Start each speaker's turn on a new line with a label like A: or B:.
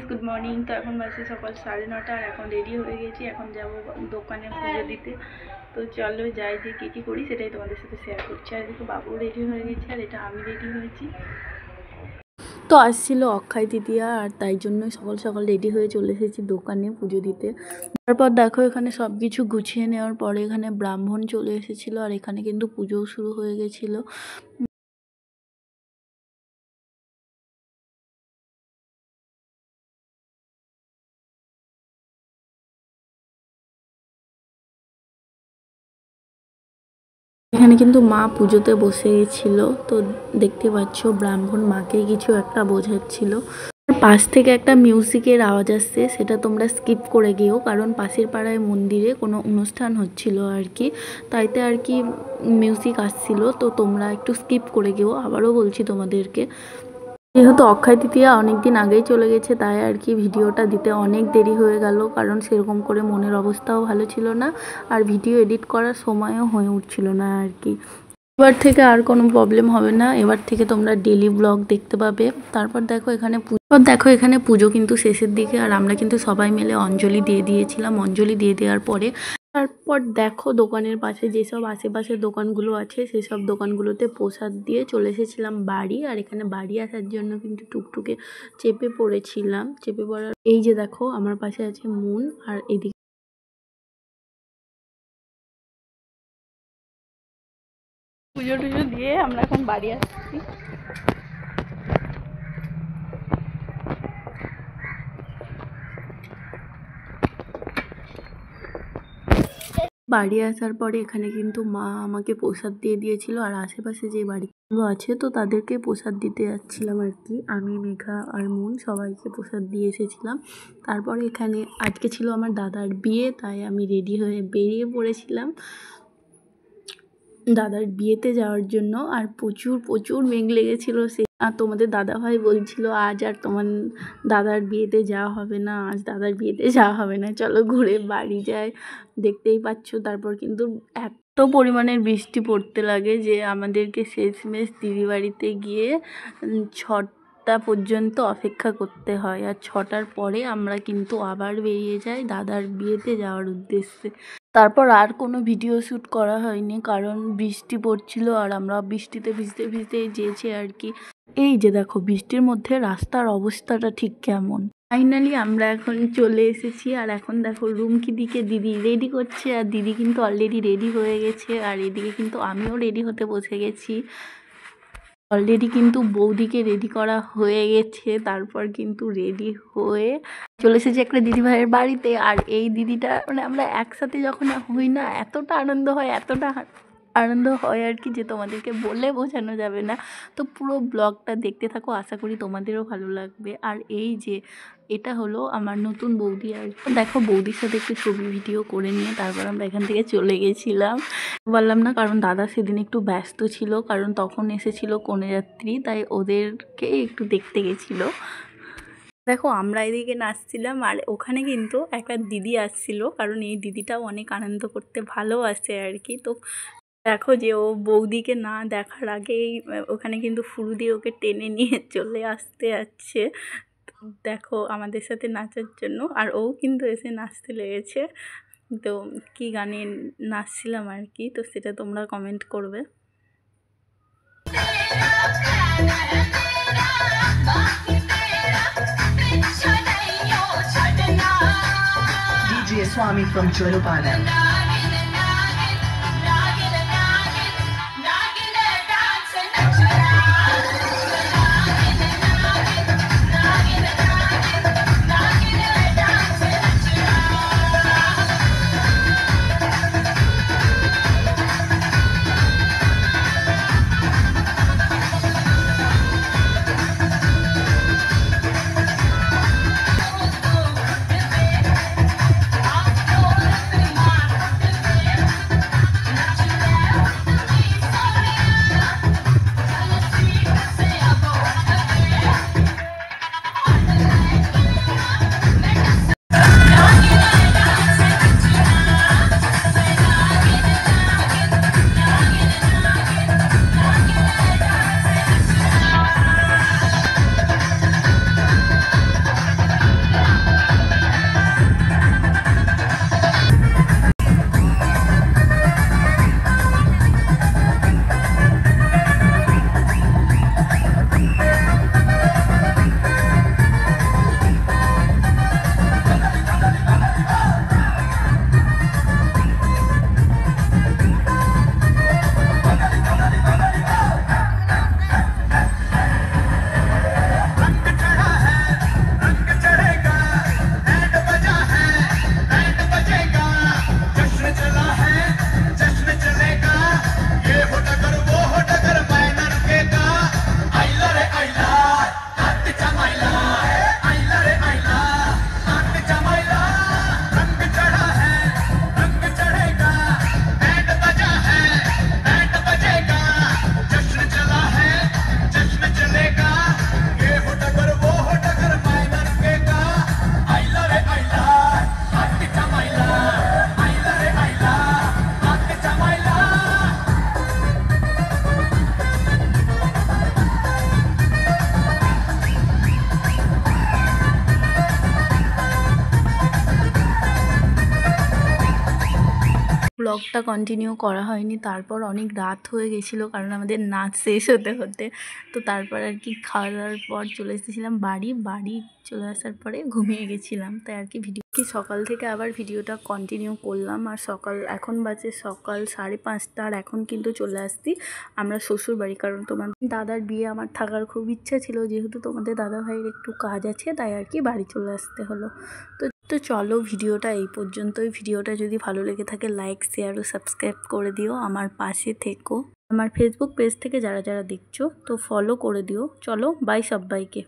A: Good morning. তো এখন বাজে সকাল 9:30 আর এখন রেডি হয়ে গেছি, এখন যাব দোকানে পুজো দিতে। তো চলো যাই, যে কী কী করি সেটাই তোমাদের সাথে শেয়ার করছি। আর এদিকে বাবু রেডি হয়ে গেছে আর এটা আমি রেডি হয়েছি। তো আসছিল অক্ষয় তৃতীয়া আর তাই জন্য সকাল সকাল রেডি হয়ে চলে এসেছি দোকানে পুজো দিতে। তারপর দেখো এখানে সব কিছু গুছিয়ে নেওয়ার পরে এখানে ব্রাহ্মণ চলে এসেছিলো আর এখানে কিন্তু পুজোও শুরু হয়ে গেছিলো। এখানে কিন্তু মা পুজোতে বসে গেছিলো, তো দেখতে পাচ্ছ ব্রাহ্মণ মাকে কিছু একটা বোঝাচ্ছিল। পাশ থেকে একটা মিউজিকের আওয়াজ আসছে, সেটা তোমরা স্কিপ করে গিয়েও, কারণ পাশের পাড়ায় মন্দিরে কোনো অনুষ্ঠান হচ্ছিল আর কি, তাইতে আর কি মিউজিক আসছিল, তো তোমরা একটু স্কিপ করে গিয়েও। আবারও বলছি তোমাদেরকে, যেহেতু অক্ষয় তৃতীয়া অনেক দিন আগেই চলে গেছে তাই আর কি ভিডিওটা দিতে অনেক দেরি হয়ে গেল, কারণ সেরকম করে মনের অবস্থাও ভালো ছিল না আর ভিডিও এডিট করার সময়ও হয়ে উঠছিল না আর কি। এবার থেকে আর কোনো প্রবলেম হবে না, এবার থেকে তোমরা ডেলি ব্লগ দেখতে পাবে। তারপর দেখো এখানে পুজো কিন্তু শেষের দিকে আর আমরা কিন্তু সবাই মিলে অঞ্জলি দিয়ে দিয়েছিলাম। অঞ্জলি দিয়ে দেওয়ার পরে তারপর দেখো দোকানের পাশে যেসব আশেপাশের দোকানগুলো আছে সেসব দোকানগুলোতে প্রসাদ দিয়ে চলে এসেছিলাম বাড়ি। আর এখানে বাড়ি আসার জন্য কিন্তু টুকটুকে চেপে পড়েছিলাম। চেপে পড়ার এই যে দেখো আমার পাশে আছে মুন, আর এদিকে পুজো টুজো দিয়ে আমরা এখন বাড়ি আসছি। বাড়ি আসার পরে এখানে কিন্তু মা আমাকে প্রসাদ দিয়ে দিয়েছিল আর আশেপাশে যে বাড়িগুলো আছে তো তাদেরকে প্রসাদ দিতে যাচ্ছিলাম আর কি। আমি, মেঘা আর মুন সবাইকে প্রসাদ দিয়ে এসেছিলাম। তারপরে এখানে আজকে ছিল আমার দাদার বিয়ে, তাই আমি রেডি হয়ে বেরিয়ে পড়েছিলাম দাদার বিয়েতে যাওয়ার জন্য। আর প্রচুর প্রচুর মেঘ লেগেছিলো। আর তোমাদের দাদাভাই বলছিল আজ আর তোমার দাদার বিয়েতে যাওয়া হবে না, আজ দাদার বিয়েতে যাওয়া হবে না, চলো ঘুরে বাড়ি যাই। দেখতেই পাচ্ছ তারপর কিন্তু এত পরিমাণের বৃষ্টি পড়তে লাগে যে আমাদেরকে শেষমেশ দিদি বাড়িতে গিয়ে 6টা পর্যন্ত অপেক্ষা করতে হয়। আর 6টার পরে আমরা কিন্তু আবার বেরিয়ে যাই দাদার বিয়েতে যাওয়ার উদ্দেশ্যে। তারপর আর কোনো ভিডিও শ্যুট করা হয়নি, কারণ বৃষ্টি পড়ছিল আর আমরা বৃষ্টিতে ভিজতে ভিজতেই যেয়েছি আর কি। এই যে দেখো বৃষ্টির মধ্যে রাস্তার অবস্থাটা ঠিক কেমন। ফাইনালি আমরা এখন চলে এসেছি আর এখন দেখো রুমকিদিকে দিদি রেডি করছে আর দিদি কিন্তু অলরেডি রেডি হয়ে গেছে। আর এদিকে কিন্তু আমিও রেডি হতে বসে গেছি। অলরেডি কিন্তু বৌদিকে রেডি করা হয়ে গেছে, তারপর কিন্তু রেডি হয়ে চলে এসেছি একটা দিদিভাইয়ের বাড়িতে। আর এই দিদিটা মানে আমরা একসাথে যখন হই না এতটা আনন্দ হয়, এতটা আনন্দ হয় আর কি যে তোমাদেরকে বলে বোঝানো যাবে না। তো পুরো ব্লগটা দেখতে থাকো, আশা করি তোমাদেরও ভালো লাগবে। আর এই যে এটা হলো আমার নতুন বৌদি, আর দেখো বৌদির সাথে একটু ছবি ভিডিও করে নিয়ে তারপর আমরা এখান থেকে চলে গেছিলাম। বললাম না, কারণ দাদা সেদিন একটু ব্যস্ত ছিল, কারণ তখন এসেছিল কনেযাত্রী, তাই ওদেরকে একটু দেখতে গেছিলো। দেখো আমরা এদিকে নাচছিলাম আর ওখানে কিন্তু একটা দিদি আসছিল, কারণ এই দিদিটাও অনেক আনন্দ করতে ভালোবাসে আর কি। তো দেখো যে ও বৌদিকে না দেখার আগেই ওখানে কিন্তু ফুল দিয়ে ওকে টেনে নিয়ে চলে আসতে যাচ্ছে দেখো আমাদের সাথে নাচার জন্য। আর ও কিন্তু এসে নাচতে লেগেছে। তো কি গানে নাচছিলাম আর কি, তো সেটা তোমরা কমেন্ট করবে।
B: DJ Swami from Chorupana.
A: ব্লগটা কন্টিনিউ করা হয়নি, তারপর অনেক রাত হয়ে গেছিলো কারণ আমাদের নাচ শেষ হতে হতে। তো তারপর আর কি খাওয়া দাওয়ার পর চলে এসেছিলাম বাড়ি চলে আসার পরে ঘুমিয়ে গেছিলাম। তাই আর কি সকাল থেকে আবার ভিডিওটা কন্টিনিউ করলাম। আর এখন বাজে সকাল 5:30, আর এখন কিন্তু চলে আসছি আমরা শ্বশুর বাড়ি, কারণ তোমার দাদার বিয়ে আমার থাকার খুব ইচ্ছা ছিল, যেহেতু তোমাদের দাদা ভাইয়ের একটু কাজ আছে তাই আর কি বাড়ি চলে আসতে হলো। তো চলো ভিডিওটা এই পর্যন্তই। ভিডিওটা যদি ভালো লেগে থাকে লাইক, শেয়ার ও সাবস্ক্রাইব করে দিও, আমার পাশে থেকো। আমার ফেসবুক পেজ থেকে যারা যারা দেখছো তো ফলো করে দিও। চলো বাই সবাইকে।